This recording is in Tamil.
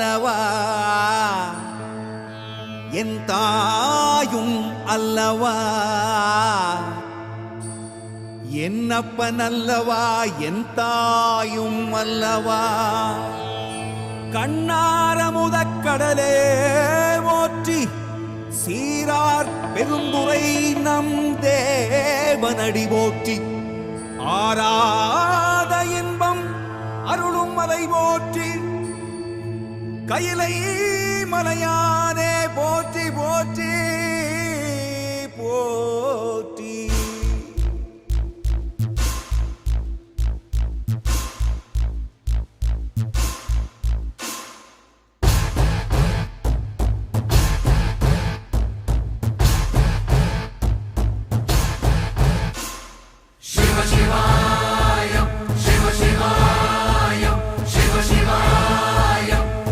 அல்லவா என் தாயும் அல்லவா என்னப்பன் அல்லவா என் தாயும் அல்லவா கண்ணாரமுதக் கடலே போற்றி சீரார் பெருந்துரை நம் தேவனடி போற்றி ஆராத இன்பம் அருளும் மலை போற்றி கையிலை மலையானே போற்றி போற்றி போற்றி